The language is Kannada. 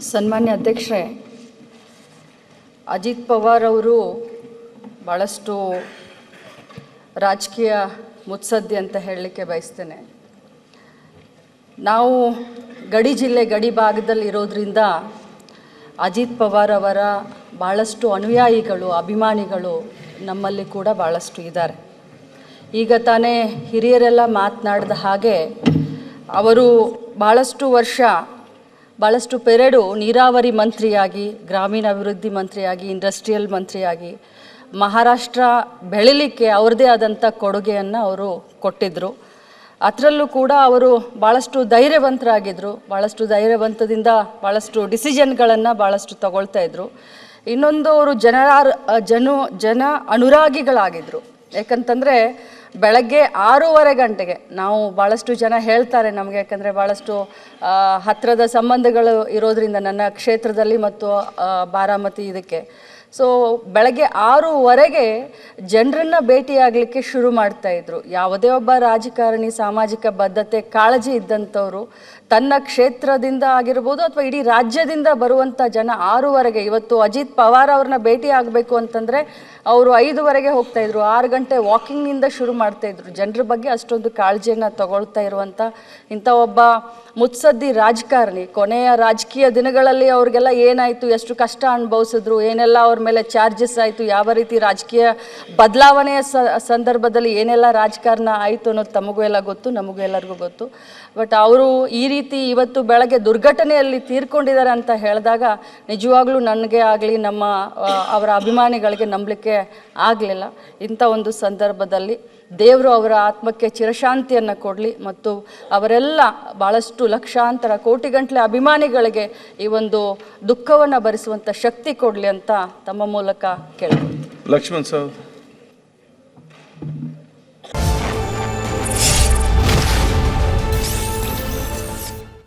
ಸನ್ಮಾನ್ಯ ಅಧ್ಯಕ್ಷರೇ, ಅಜಿತ್ ಪವಾರ್ ಅವರು ಭಾಳಷ್ಟು ರಾಜಕೀಯ ಮುತ್ಸದ್ದಿ ಅಂತ ಹೇಳಲಿಕ್ಕೆ ಬಯಸ್ತೇನೆ. ನಾವು ಗಡಿ ಜಿಲ್ಲೆ ಗಡಿ ಭಾಗದಲ್ಲಿ ಇರೋದ್ರಿಂದ ಅಜಿತ್ ಪವಾರ್ ಅವರ ಭಾಳಷ್ಟು ಅನುಯಾಯಿಗಳು, ಅಭಿಮಾನಿಗಳು ನಮ್ಮಲ್ಲಿ ಕೂಡ ಭಾಳಷ್ಟು ಇದ್ದಾರೆ. ಈಗ ತಾನೇ ಹಿರಿಯರೆಲ್ಲ ಮಾತನಾಡಿದ ಹಾಗೆ ಅವರು ಭಾಳಷ್ಟು ವರ್ಷ ಭಾಳಷ್ಟು ಪೆರಡು ನೀರಾವರಿ ಮಂತ್ರಿಯಾಗಿ, ಗ್ರಾಮೀಣಾಭಿವೃದ್ಧಿ ಮಂತ್ರಿಯಾಗಿ, ಇಂಡಸ್ಟ್ರಿಯಲ್ ಮಂತ್ರಿಯಾಗಿ ಮಹಾರಾಷ್ಟ್ರ ಬೆಳಿಲಿಕ್ಕೆ ಅವ್ರದ್ದೇ ಆದಂಥ ಕೊಡುಗೆಯನ್ನು ಅವರು ಕೊಟ್ಟಿದ್ದರು. ಅದರಲ್ಲೂ ಕೂಡ ಅವರು ಭಾಳಷ್ಟು ಧೈರ್ಯವಂತರಾಗಿದ್ದರು. ಭಾಳಷ್ಟು ಧೈರ್ಯವಂತದಿಂದ ಭಾಳಷ್ಟು ಡಿಸಿಷನ್ಗಳನ್ನು ಭಾಳಷ್ಟು ತಗೊಳ್ತಾ ಇದ್ದರು. ಇನ್ನೊಂದು ಅವರು ಜನ ಅನುರಾಗಿಗಳಾಗಿದ್ದರು. ಯಾಕಂತಂದರೆ ಬೆಳಗ್ಗೆ 6:30 ಗಂಟೆಗೆ ನಾವು ಭಾಳಷ್ಟು ಜನ ಹೇಳ್ತಾರೆ ನಮಗೆ, ಯಾಕಂದರೆ ಭಾಳಷ್ಟು ಹತ್ತಿರದ ಸಂಬಂಧಗಳು ಇರೋದರಿಂದ ನನ್ನ ಕ್ಷೇತ್ರದಲ್ಲಿ ಮತ್ತು ಬಾರಾಮತಿ ಇದಕ್ಕೆ. ಸೊ ಬೆಳಗ್ಗೆ 6:15ಗೆ ಜನರನ್ನು ಭೇಟಿಯಾಗಲಿಕ್ಕೆ ಶುರು ಮಾಡ್ತಾಯಿದ್ರು. ಯಾವುದೇ ಒಬ್ಬ ರಾಜಕಾರಣಿ ಸಾಮಾಜಿಕ ಬದ್ಧತೆ ಕಾಳಜಿ ಇದ್ದಂಥವರು ತನ್ನ ಕ್ಷೇತ್ರದಿಂದ ಆಗಿರ್ಬೋದು ಅಥವಾ ಇಡೀ ರಾಜ್ಯದಿಂದ ಬರುವಂಥ ಜನ 6:15ಗೆ, ಇವತ್ತು ಅಜಿತ್ ಪವಾರ್ ಅವ್ರನ್ನ ಭೇಟಿ ಆಗಬೇಕು ಅಂತಂದರೆ ಅವರು 5:15ಗೆ ಹೋಗ್ತಾಯಿದ್ರು. 6 ಗಂಟೆ ವಾಕಿಂಗ್ನಿಂದ ಶುರು ಮಾಡ್ತಾಯಿದ್ರು. ಜನರ ಬಗ್ಗೆ ಅಷ್ಟೊಂದು ಕಾಳಜಿಯನ್ನು ತಗೊಳ್ತಾ ಇರುವಂಥ ಇಂಥ ಒಬ್ಬ ಮುತ್ಸದ್ದಿ ರಾಜಕಾರಣಿ. ಕೊನೆಯ ರಾಜಕೀಯ ದಿನಗಳಲ್ಲಿ ಅವ್ರಿಗೆಲ್ಲ ಏನಾಯಿತು, ಎಷ್ಟು ಕಷ್ಟ ಅನುಭವಿಸಿದ್ರು, ಏನೆಲ್ಲ ಅವ್ರ ಮೇಲೆ ಚಾರ್ಜಸ್ ಆಯಿತು, ಯಾವ ರೀತಿ ರಾಜಕೀಯ ಬದಲಾವಣೆಯ ಸಂದರ್ಭದಲ್ಲಿ ಏನೆಲ್ಲ ರಾಜಕಾರಣ ಆಯಿತು ಅನ್ನೋದು ತಮಗೂ ಎಲ್ಲ ಗೊತ್ತು, ನಮಗೂ ಎಲ್ಲರಿಗೂ ಗೊತ್ತು. ಬಟ್ ಅವರು ಈ ರೀತಿ ಇವತ್ತು ಬೆಳಗ್ಗೆ ದುರ್ಘಟನೆಯಲ್ಲಿ ತೀರ್ಕೊಂಡಿದ್ದಾರೆ ಅಂತ ಹೇಳಿದಾಗ ನಿಜವಾಗ್ಲೂ ನನಗೆ ಆಗಲಿ ಅವರ ಅಭಿಮಾನಿಗಳಿಗೆ ನಂಬಲಿಕ್ಕೆ ಆಗಲಿಲ್ಲ. ಇಂಥ ಒಂದು ಸಂದರ್ಭದಲ್ಲಿ ದೇವರು ಅವರ ಆತ್ಮಕ್ಕೆ ಚಿರಶಾಂತಿಯನ್ನು ಕೊಡಲಿ ಮತ್ತು ಅವರೆಲ್ಲ ಭಾಳಷ್ಟು ಲಕ್ಷಾಂತರ ಕೋಟಿಗಟ್ಟಲೆ ಅಭಿಮಾನಿಗಳಿಗೆ ಈ ಒಂದು ದುಃಖವನ್ನು ಭರಿಸುವಂಥ ಶಕ್ತಿ ಕೊಡಲಿ ಅಂತ ತಮ್ಮ ಮೂಲಕ ಕೇಳ್ತೀನಿ. ಲಕ್ಷ್ಮಣ್ ಸರ್.